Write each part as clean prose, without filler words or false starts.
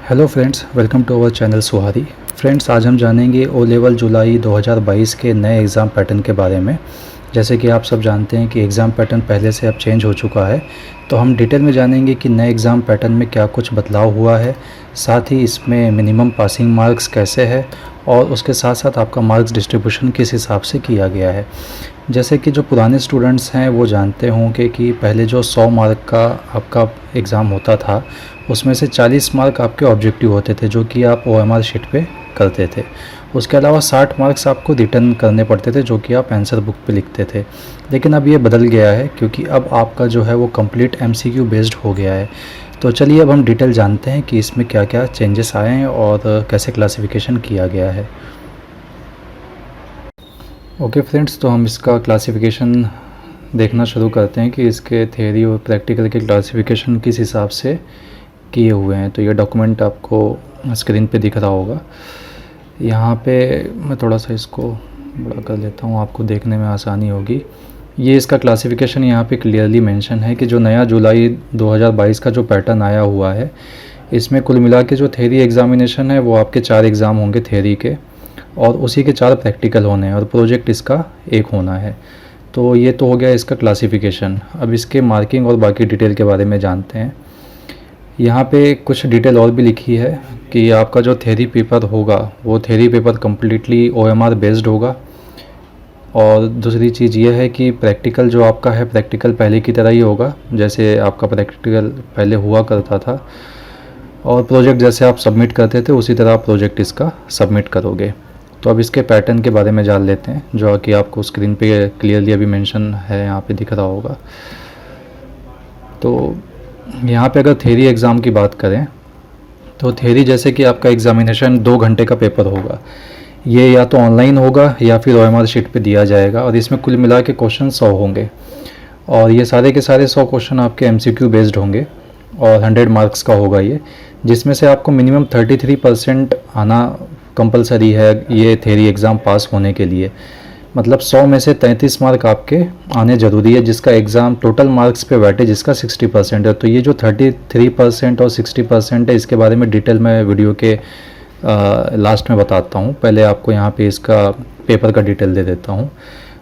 Hello friends, welcome to our channel सुहारी। Friends, आज हम जानेंगे ओ लेवल जुलाई 2022 के नए एग्ज़ाम पैटर्न के बारे में। जैसे कि आप सब जानते हैं कि एग्ज़ाम पैटर्न पहले से अब चेंज हो चुका है, तो हम डिटेल में जानेंगे कि नए एग्ज़ाम पैटर्न में क्या कुछ बदलाव हुआ है, साथ ही इसमें मिनिमम पासिंग मार्क्स कैसे है और उसके साथ साथ आपका मार्क्स डिस्ट्रीब्यूशन किस हिसाब से किया गया है। जैसे कि जो पुराने स्टूडेंट्स हैं वो जानते होंगे कि पहले जो 100 मार्क का आपका एग्ज़ाम होता था, उसमें से 40 मार्क आपके ऑब्जेक्टिव होते थे जो कि आप ओएमआर शीट पे करते थे। उसके अलावा 60 मार्क्स आपको रिटर्न करने पड़ते थे जो कि आप आंसर बुक पे लिखते थे। लेकिन अब ये बदल गया है क्योंकि अब आपका जो है वो कंप्लीट एमसीक्यू बेस्ड हो गया है। तो चलिए अब हम डिटेल जानते हैं कि इसमें क्या क्या चेंजेस आए हैं और कैसे क्लासिफिकेशन किया गया है। ओके फ्रेंड्स, तो हम इसका क्लासिफिकेशन देखना शुरू करते हैं कि इसके थ्योरी और प्रैक्टिकल के क्लासिफिकेशन किस हिसाब से किए हुए हैं। तो ये डॉक्यूमेंट आपको स्क्रीन पे दिख रहा होगा। यहाँ पे मैं थोड़ा सा इसको बड़ा कर लेता हूँ, आपको देखने में आसानी होगी। ये इसका क्लासिफिकेशन यहाँ पे क्लियरली मेंशन है कि जो नया जुलाई 2022 का जो पैटर्न आया हुआ है, इसमें कुल मिला के जो थ्योरी एग्जामिनेशन है वो आपके 4 एग्ज़ाम होंगे थ्योरी के, और उसी के 4 प्रैक्टिकल होने हैं और प्रोजेक्ट इसका 1 होना है। तो ये तो हो गया इसका क्लासिफिकेशन। अब इसके मार्किंग और बाकी डिटेल के बारे में जानते हैं। यहाँ पे कुछ डिटेल और भी लिखी है कि आपका जो थ्योरी पेपर होगा वो theory paper completely OMR based होगा। और दूसरी चीज़ ये है कि प्रैक्टिकल जो आपका है, प्रैक्टिकल पहले की तरह ही होगा जैसे आपका प्रैक्टिकल पहले हुआ करता था, और प्रोजेक्ट जैसे आप सबमिट करते थे उसी तरह आप प्रोजेक्ट इसका सबमिट करोगे। तो अब इसके पैटर्न के बारे में जान लेते हैं जो कि आपको स्क्रीन पे क्लियरली अभी मेंशन है, यहाँ पे दिख रहा होगा। तो यहाँ पे अगर थ्योरी एग्ज़ाम की बात करें तो थ्योरी जैसे कि आपका एग्ज़ामिनेशन 2 घंटे का पेपर होगा। ये या तो ऑनलाइन होगा या फिर ओएमआर शीट पे दिया जाएगा, और इसमें कुल मिला के क्वेश्चन 100 होंगे, और ये सारे के सारे 100 क्वेश्चन आपके एमसीक्यू बेस्ड होंगे और 100 मार्क्स का होगा ये, जिसमें से आपको मिनिमम 33% आना कंपलसरी है ये थ्योरी एग्ज़ाम पास होने के लिए। मतलब 100 में से 33 मार्क आपके आने ज़रूरी है, जिसका एग्ज़ाम टोटल मार्क्स पे वेटेज इसका 60% है। तो ये जो 33% और 60% है, इसके बारे में डिटेल में वीडियो के लास्ट में बताता हूँ। पहले आपको यहाँ पे इसका पेपर का डिटेल दे देता हूँ।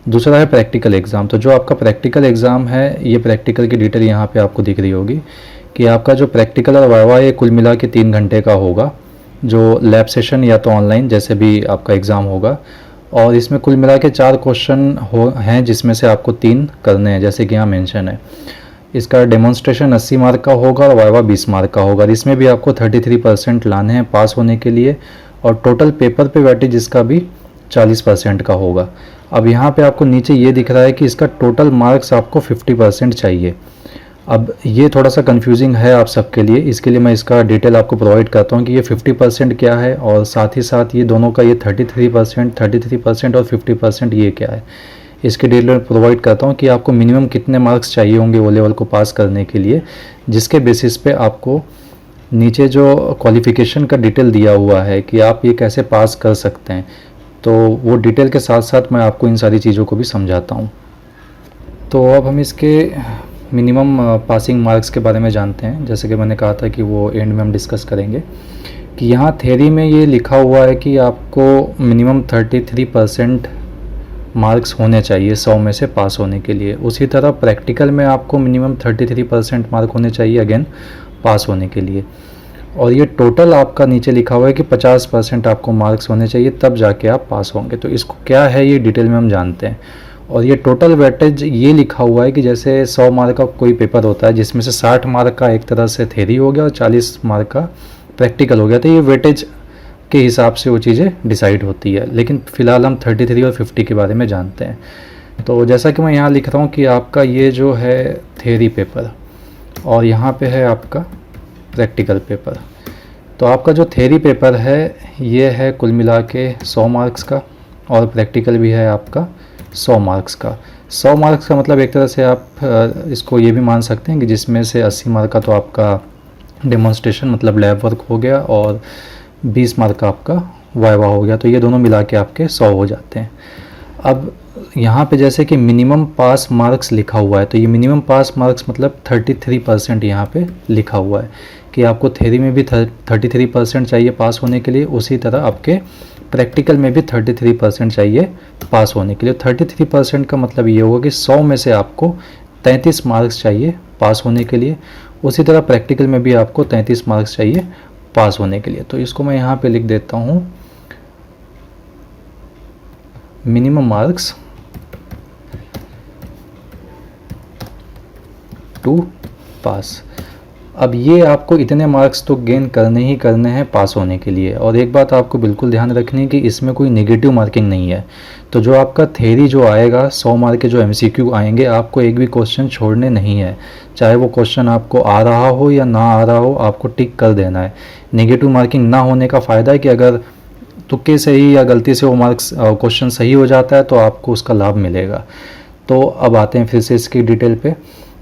दूसरा है प्रैक्टिकल एग्ज़ाम। तो जो आपका प्रैक्टिकल एग्ज़ाम है, ये प्रैक्टिकल की डिटेल यहाँ पे आपको दिख रही होगी कि आपका जो प्रैक्टिकल और वाइवा ये कुल मिला के 3 घंटे का होगा, जो लैब सेशन या तो ऑनलाइन जैसे भी आपका एग्ज़ाम होगा। और इसमें कुल मिला के 4 क्वेश्चन हैं जिसमें से आपको 3 करने हैं जैसे कि यहाँ मेंशन है। इसका डेमोन्स्ट्रेशन 80 मार्क का होगा और वाइवा 20 मार्क का होगा। इसमें भी आपको 33% लाने हैं पास होने के लिए, और टोटल पेपर पे वेटेज इसका भी 40% का होगा। अब यहाँ पे आपको नीचे ये दिख रहा है कि इसका टोटल मार्क्स आपको 50% चाहिए। अब ये थोड़ा सा कंफ्यूजिंग है आप सबके लिए, इसके लिए मैं इसका डिटेल आपको प्रोवाइड करता हूँ कि ये 50% क्या है, और साथ ही साथ ये दोनों का ये 33% और 50% ये क्या है, इसके डिटेल प्रोवाइड करता हूँ कि आपको मिनिमम कितने मार्क्स चाहिए होंगे वो लेवल को पास करने के लिए, जिसके बेसिस पे आपको नीचे जो क्वालिफ़िकेशन का डिटेल दिया हुआ है कि आप ये कैसे पास कर सकते हैं। तो वो डिटेल के साथ साथ मैं आपको इन सारी चीज़ों को भी समझाता हूँ। तो अब हम इसके मिनिमम पासिंग मार्क्स के बारे में जानते हैं। जैसे कि मैंने कहा था कि वो एंड में हम डिस्कस करेंगे कि यहाँ थ्योरी में ये लिखा हुआ है कि आपको मिनिमम 33% मार्क्स होने चाहिए 100 में से पास होने के लिए। उसी तरह प्रैक्टिकल में आपको मिनिमम 33% मार्क होने चाहिए अगेन पास होने के लिए। और ये टोटल आपका नीचे लिखा हुआ है कि 50% आपको मार्क्स होने चाहिए, तब जाके आप पास होंगे। तो इसको क्या है ये डिटेल में हम जानते हैं। और ये टोटल वेटेज ये लिखा हुआ है कि जैसे 100 मार्क का कोई पेपर होता है जिसमें से 60 मार्क का एक तरह से थ्योरी हो गया और 40 मार्क का प्रैक्टिकल हो गया, तो ये वेटेज के हिसाब से वो चीज़ें डिसाइड होती है। लेकिन फ़िलहाल हम 33 और 50 के बारे में जानते हैं। तो जैसा कि मैं यहाँ लिख रहा हूँ कि आपका ये जो है थ्योरी पेपर और यहाँ पे है आपका प्रैक्टिकल पेपर। तो आपका जो थ्योरी पेपर है ये है कुल मिला के 100 मार्क्स का, और प्रैक्टिकल भी है आपका 100 मार्क्स का। 100 मार्क्स का मतलब एक तरह से आप इसको ये भी मान सकते हैं कि जिसमें से 80 मार्क का तो आपका डेमोन्स्ट्रेशन मतलब लैब वर्क हो गया, और 20 मार्क का आपका वाइवा हो गया। तो ये दोनों मिला के आपके 100 हो जाते हैं। अब यहाँ पे जैसे कि मिनिमम पास मार्क्स लिखा हुआ है, तो ये मिनिमम पास मार्क्स मतलब 33% यहाँ पे लिखा हुआ है। कि आपको थ्योरी में भी 33% चाहिए पास होने के लिए, उसी तरह आपके प्रैक्टिकल में भी 33% चाहिए पास होने के लिए। 33% का मतलब ये होगा कि 100 में से आपको 33 मार्क्स चाहिए पास होने के लिए। उसी तरह प्रैक्टिकल में भी आपको 33 मार्क्स चाहिए पास होने के लिए। तो इसको मैं यहाँ पे लिख देता हूँ, मिनिमम मार्क्स टू पास। अब ये आपको इतने मार्क्स तो गेन करने ही करने हैं पास होने के लिए। और एक बात आपको बिल्कुल ध्यान रखनी है कि इसमें कोई नेगेटिव मार्किंग नहीं है। तो जो आपका थ्योरी जो आएगा 100 मार्क के जो एमसीक्यू आएंगे, आपको एक भी क्वेश्चन छोड़ने नहीं है, चाहे वो क्वेश्चन आपको आ रहा हो या ना आ रहा हो, आपको टिक कर देना है। नेगेटिव मार्किंग ना होने का फ़ायदा है कि अगर तुक्के से ही या गलती से वो मार्क्स क्वेश्चन सही हो जाता है तो आपको उसका लाभ मिलेगा। तो अब आते हैं फिर से इसकी डिटेल पे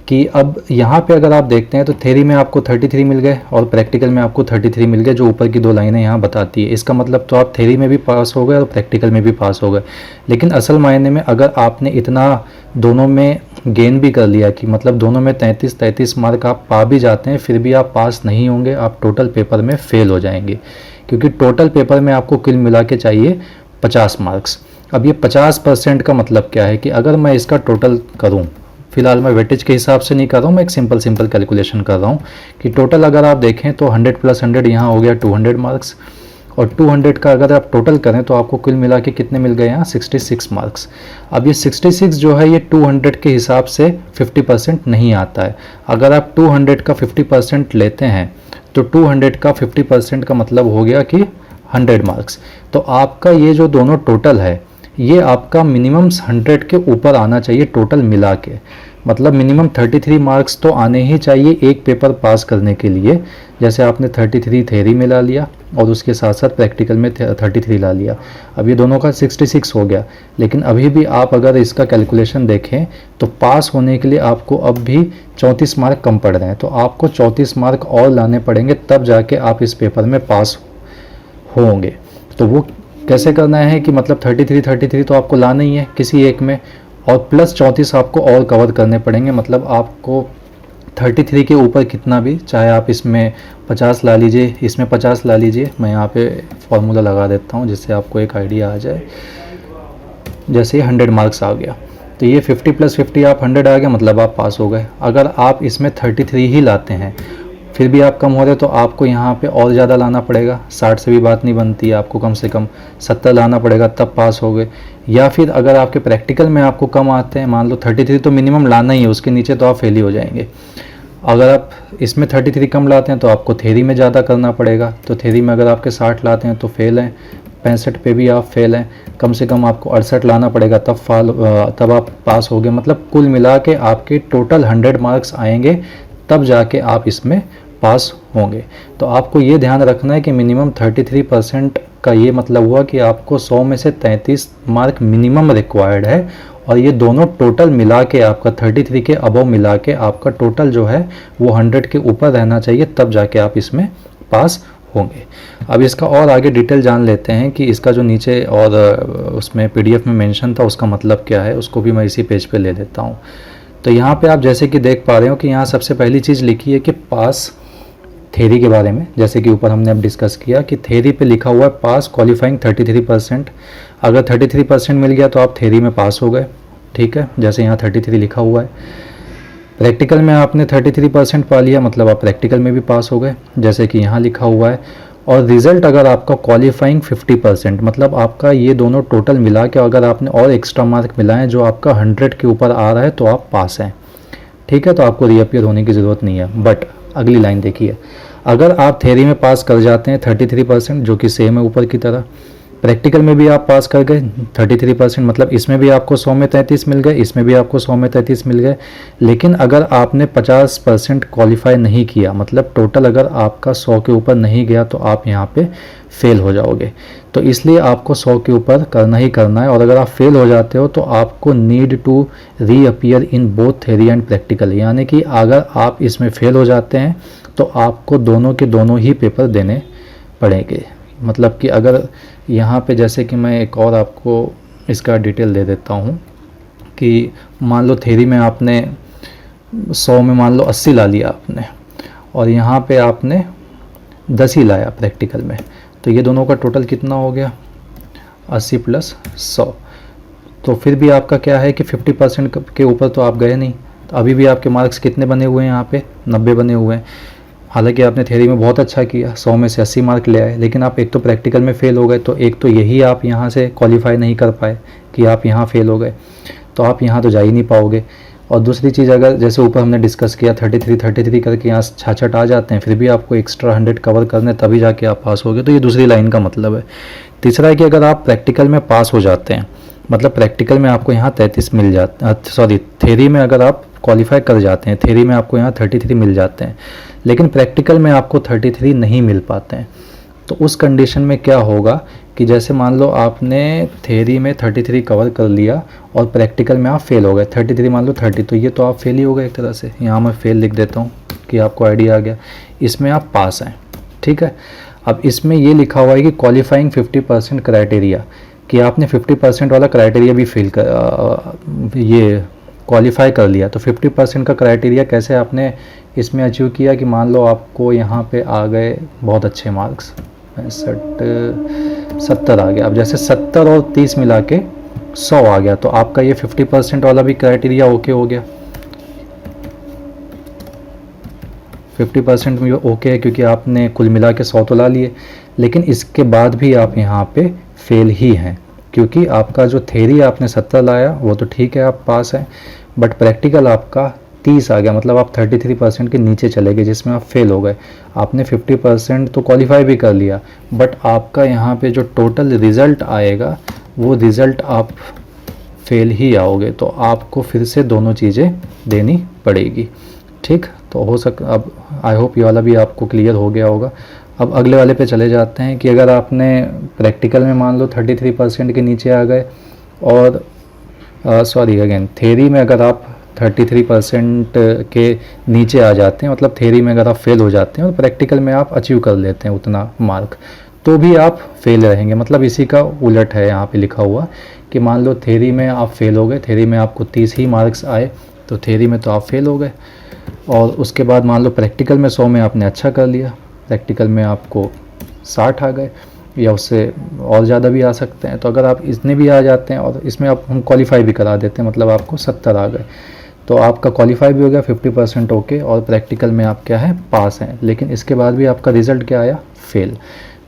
कि अब यहाँ पे अगर आप देखते हैं तो थ्योरी में आपको 33 मिल गए और प्रैक्टिकल में आपको 33 मिल गए, जो ऊपर की 2 लाइनें यहाँ बताती है। इसका मतलब तो आप थ्योरी में भी पास हो गए और प्रैक्टिकल में भी पास हो गए। लेकिन असल मायने में अगर आपने इतना दोनों में गेन भी कर लिया कि मतलब दोनों में 33 मार्क आप पा भी जाते हैं, फिर भी आप पास नहीं होंगे, आप टोटल पेपर में फेल हो जाएंगे। क्योंकि टोटल पेपर में आपको कुल मिला के चाहिए 50 मार्क्स। अब ये 50% का मतलब क्या है कि अगर मैं इसका टोटल करूँ, फिलहाल मैं वेटेज के हिसाब से नहीं कर रहा हूँ, मैं एक सिंपल कैलकुलेशन कर रहा हूँ कि टोटल अगर आप देखें तो 100 + 100 यहाँ हो गया 200 मार्क्स, और 200 का अगर आप टोटल करें तो आपको कुल मिला के कितने मिल गए यहाँ 66 मार्क्स। अब ये 66 जो है ये 200 के हिसाब से 50% नहीं आता है। अगर आप 200 का 50% लेते हैं तो 200 का 50% का मतलब हो गया कि 100 मार्क्स। तो आपका ये जो दोनों टोटल है ये आपका मिनिमम 100 के ऊपर आना चाहिए टोटल मिला के। मतलब मिनिमम 33 मार्क्स तो आने ही चाहिए एक पेपर पास करने के लिए। जैसे आपने 33 थ्योरी में ला लिया और उसके साथ साथ प्रैक्टिकल में 33 ला लिया, अब ये दोनों का 66 हो गया। लेकिन अभी भी आप अगर इसका कैलकुलेशन देखें तो पास होने के लिए आपको अब भी 34 मार्क कम पड़ रहे हैं। तो आपको 34 मार्क और लाने पड़ेंगे, तब जाके आप इस पेपर में पास होंगे। तो वो कैसे करना है कि मतलब 33 तो आपको लाना ही है किसी एक में, और प्लस 34 आपको और कवर करने पड़ेंगे। मतलब आपको 33 के ऊपर कितना भी, चाहे आप इसमें 50 ला लीजिए, इसमें 50 ला लीजिए। मैं यहाँ पे फॉर्मूला लगा देता हूँ जिससे आपको एक आइडिया आ जाए। जैसे 100 मार्क्स आ गया तो ये 50 + 50 आप 100 आ गया, मतलब आप पास हो गए। अगर आप इसमें 33 ही लाते हैं फिर भी आप कम हो रहे तो आपको यहाँ पे और ज़्यादा लाना पड़ेगा। 60 से भी बात नहीं बनती है, आपको कम से कम 70 लाना पड़ेगा, तब पास हो गए। या फिर अगर आपके प्रैक्टिकल में आपको कम आते हैं, मान लो 33 तो मिनिमम लाना ही है, उसके नीचे तो आप फेल ही हो जाएंगे। अगर आप इसमें 33 कम लाते हैं तो आपको थ्योरी में ज़्यादा करना पड़ेगा। तो थ्योरी में अगर आपके 60 लाते हैं तो फेल हैं, 65 पे भी आप फेल हैं, कम से कम आपको 68 लाना पड़ेगा, तब आप पास हो गए। मतलब कुल मिला के आपके टोटल 100 मार्क्स आएंगे, तब जाके आप इसमें पास होंगे। तो आपको ये ध्यान रखना है कि मिनिमम 33% का ये मतलब हुआ कि आपको 100 में से 33 मार्क मिनिमम रिक्वायर्ड है, और ये दोनों टोटल मिला के आपका 33 के अबव मिला के आपका टोटल जो है वो 100 के ऊपर रहना चाहिए, तब जाके आप इसमें पास होंगे। अब इसका और आगे डिटेल जान लेते हैं कि इसका जो नीचे और उसमें PDF में मेंशन था उसका मतलब क्या है, उसको भी मैं इसी पेज पे ले लेता हूँ। तो यहाँ पे आप जैसे कि देख पा रहे हो कि यहाँ सबसे पहली चीज़ लिखी है कि पास थ्योरी के बारे में, जैसे कि ऊपर हमने अब डिस्कस किया कि थ्योरी पे लिखा हुआ है पास क्वालिफाइंग 33%। अगर 33% मिल गया तो आप थ्योरी में पास हो गए, ठीक है, जैसे यहाँ 33 लिखा हुआ है। प्रैक्टिकल में आपने 33% पा लिया, मतलब आप प्रैक्टिकल में भी पास हो गए, जैसे कि यहाँ लिखा हुआ है। और रिजल्ट अगर आपका क्वालिफाइंग 50%, मतलब आपका ये दोनों टोटल मिला के अगर आपने और एक्स्ट्रा मार्क मिलाएं जो आपका 100 के ऊपर आ रहा है तो आप पास हैं, ठीक है। तो आपको रीअपियर होने की ज़रूरत नहीं है। बट अगली लाइन देखिए, अगर आप थ्योरी में पास कर जाते हैं 33%, जो कि सेम है ऊपर की तरह, प्रैक्टिकल में भी आप पास कर गए 33%, मतलब इसमें भी आपको 100 में 33 मिल गए, इसमें भी आपको 100 में 33 मिल गए। लेकिन अगर आपने 50% क्वालिफाई नहीं किया, मतलब टोटल अगर आपका 100 के ऊपर नहीं गया, तो आप यहाँ पे फेल हो जाओगे। तो इसलिए आपको 100 के ऊपर करना ही करना है। और अगर आप फेल हो जाते हो तो आपको need to reappear in both theory and practical, यानी कि अगर आप इसमें फेल हो जाते हैं तो आपको दोनों के दोनों ही पेपर देने पड़ेंगे। मतलब कि अगर यहाँ पे जैसे कि मैं एक और आपको इसका डिटेल दे देता हूँ कि मान लो थ्योरी में आपने 100 में मान लो 80 ला लिया आपने, और यहाँ पे आपने 10 ही लाया प्रैक्टिकल में, तो ये दोनों का टोटल कितना हो गया 80 + 100। तो फिर भी आपका क्या है कि 50% के ऊपर तो आप गए नहीं, तो अभी भी आपके मार्क्स कितने बने हुए हैं यहाँ पे 90 बने हुए हैं। हालांकि आपने थ्योरी में बहुत अच्छा किया, 100 में से 80 मार्क ले आए, लेकिन आप एक तो प्रैक्टिकल में फ़ेल हो गए, तो एक तो यही आप यहाँ से क्वालिफाई नहीं कर पाए कि आप यहाँ फ़ेल हो गए, तो आप यहाँ तो जा ही नहीं पाओगे। और दूसरी चीज़, अगर जैसे ऊपर हमने डिस्कस किया 33 करके यहाँ 66 आ जाते हैं, फिर भी आपको एक्स्ट्रा 100 कवर करने तभी जाके आप पास होगे, तो ये दूसरी लाइन का मतलब है। तीसरा है कि अगर आप प्रैक्टिकल में पास हो जाते हैं, मतलब प्रैक्टिकल में आपको यहाँ 33 मिल जाते, सॉरी थ्योरी में अगर आप क्वालिफाई कर जाते हैं, थ्योरी में आपको यहाँ 33 मिल जाते हैं, लेकिन प्रैक्टिकल में आपको 33 नहीं मिल पाते हैं, तो उस कंडीशन में क्या होगा कि जैसे मान लो आपने थ्योरी में 33 कवर कर लिया और प्रैक्टिकल में आप फेल हो गए, 33 मान लो 30, तो ये तो आप फेल ही हो गए एक तरह से। यहाँ मैं फेल लिख देता हूँ कि आपको आइडिया आ गया। इसमें आप पास हैं, ठीक है। अब इसमें ये लिखा हुआ है कि क्वालिफाइंग 50% क्राइटेरिया, कि आपने 50% वाला क्राइटेरिया भी फेल कर ये क्वालिफाई कर लिया। तो 50% का क्राइटेरिया कैसे आपने इसमें अचीव किया कि मान लो आपको यहाँ पे आ गए बहुत अच्छे मार्क्स 70 आ गया। अब जैसे 70 और 30 मिला के 100 आ गया, तो आपका ये 50% वाला भी क्राइटेरिया ओके हो गया। 50% में ओके है क्योंकि आपने कुल मिला के 100 तो ला लिए, लेकिन इसके बाद भी आप यहाँ पे फेल ही हैं, क्योंकि आपका जो थ्योरी आपने 70 लाया वो तो ठीक है, आप पास हैं, बट प्रैक्टिकल आपका 30 आ गया, मतलब आप 33% के नीचे चले गए, जिसमें आप फेल हो गए। आपने 50% तो क्वालिफाई भी कर लिया, बट आपका यहाँ पे जो टोटल रिज़ल्ट आएगा वो रिज़ल्ट आप फेल ही आओगे, तो आपको फिर से दोनों चीज़ें देनी पड़ेगी, ठीक। तो हो अब आई होप ये वाला भी आपको क्लियर हो गया होगा। अब अगले वाले पे चले जाते हैं कि अगर आपने प्रैक्टिकल में मान लो 33% के नीचे आ गए, और सॉरी अगेन थ्योरी में अगर आप 33% के नीचे आ जाते हैं, मतलब थ्योरी में अगर आप फेल हो जाते हैं और प्रैक्टिकल में आप अचीव कर लेते हैं उतना मार्क, तो भी आप फेल रहेंगे। मतलब इसी का उलट है यहाँ पे लिखा हुआ कि मान लो थ्योरी में आप फेल हो गए, थ्योरी में आपको 30 ही मार्क्स आए, तो थ्योरी में तो आप फेल हो गए, और उसके बाद मान लो प्रैक्टिकल में 100 में आपने अच्छा कर लिया, प्रैक्टिकल में आपको 60 आ गए, या उससे और ज़्यादा भी आ सकते हैं। तो अगर आप इसमें भी आ जाते हैं और इसमें आप हम क्वालिफाई भी करा देते हैं, मतलब आपको 70 आ गए, तो आपका क्वालिफाई भी हो गया 50% ओके, और प्रैक्टिकल में आप क्या है पास हैं, लेकिन इसके बाद भी आपका रिज़ल्ट क्या आया फेल।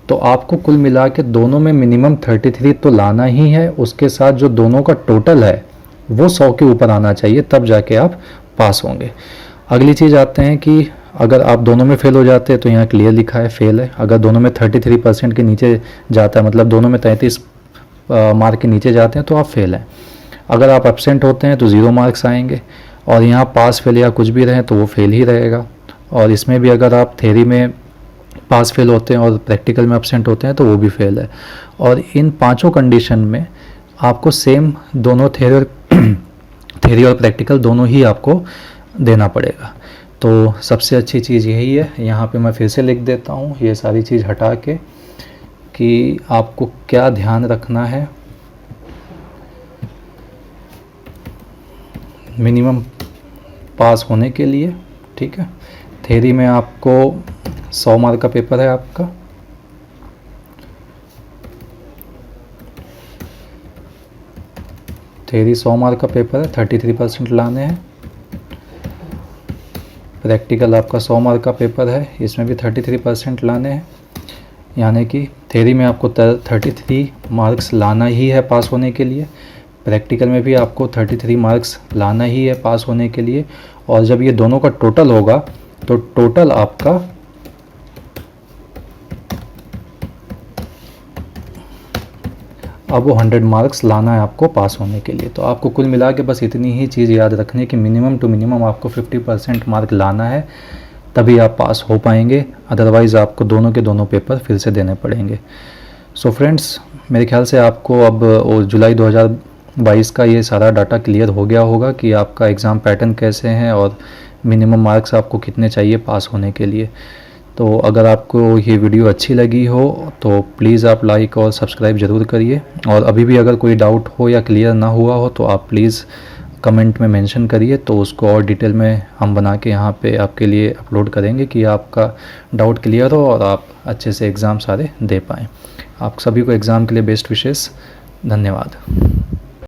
तो आपको कुल मिला के दोनों में मिनिमम 33 तो लाना ही है, उसके साथ जो दोनों का टोटल है वो 100 के ऊपर आना चाहिए, तब जाके आप पास होंगे। अगली चीज़ आते हैं कि अगर आप दोनों में फेल हो जाते हैं, तो यहाँ क्लियर लिखा है फेल है। अगर दोनों में 33% के नीचे जाता है, मतलब दोनों में 33 मार्क के नीचे जाते हैं, तो आप फेल हैं। अगर आप एब्सेंट होते हैं तो 0 मार्क्स आएंगे, और यहाँ पास फेल या कुछ भी रहें तो वो फेल ही रहेगा। और इसमें भी अगर आप थ्योरी में पास फेल होते हैं और प्रैक्टिकल में एब्सेंट होते हैं तो वो भी फेल है। और इन पांचों कंडीशन में आपको सेम दोनों थ्योरी और प्रैक्टिकल दोनों ही आपको देना पड़ेगा। तो सबसे अच्छी चीज़ यही है, यहाँ पे मैं फिर से लिख देता हूँ ये सारी चीज़ हटा के, कि आपको क्या ध्यान रखना है। मिनिमम पास होने के लिए, ठीक है। थ्योरी में आपको 100 मार्क का पेपर है आपका, थ्योरी 100 मार्क का पेपर है, 33% लाने हैं। प्रैक्टिकल आपका 100 मार्क का पेपर है, इसमें भी 33% लाने हैं, यानी कि थ्योरी में आपको 33 मार्क्स लाना ही है पास होने के लिए, प्रैक्टिकल में भी आपको 33 मार्क्स लाना ही है पास होने के लिए। और जब ये दोनों का टोटल होगा तो टोटल आपका अब वो 100 मार्क्स लाना है आपको पास होने के लिए। तो आपको कुल मिला के बस इतनी ही चीज़ याद रखनी कि मिनिमम टू मिनिमम आपको 50% मार्क लाना है, तभी आप पास हो पाएंगे, अदरवाइज़ आपको दोनों के दोनों पेपर फिर से देने पड़ेंगे। सो फ्रेंड्स, मेरे ख्याल से आपको अब जुलाई 2022 का ये सारा डाटा क्लियर हो गया होगा कि आपका एग्ज़ाम पैटर्न कैसे हैं और मिनिमम मार्क्स आपको कितने चाहिए पास होने के लिए। तो अगर आपको ये वीडियो अच्छी लगी हो तो प्लीज़ आप लाइक और सब्सक्राइब ज़रूर करिए, और अभी भी अगर कोई डाउट हो या क्लियर ना हुआ हो तो आप प्लीज़ कमेंट में मेंशन करिए, तो उसको और डिटेल में हम बना के यहाँ पे आपके लिए अपलोड करेंगे कि आपका डाउट क्लियर हो और आप अच्छे से एग्ज़ाम सारे दे पाएँ। आप सभी को एग्ज़ाम के लिए बेस्ट विशेस। धन्यवाद।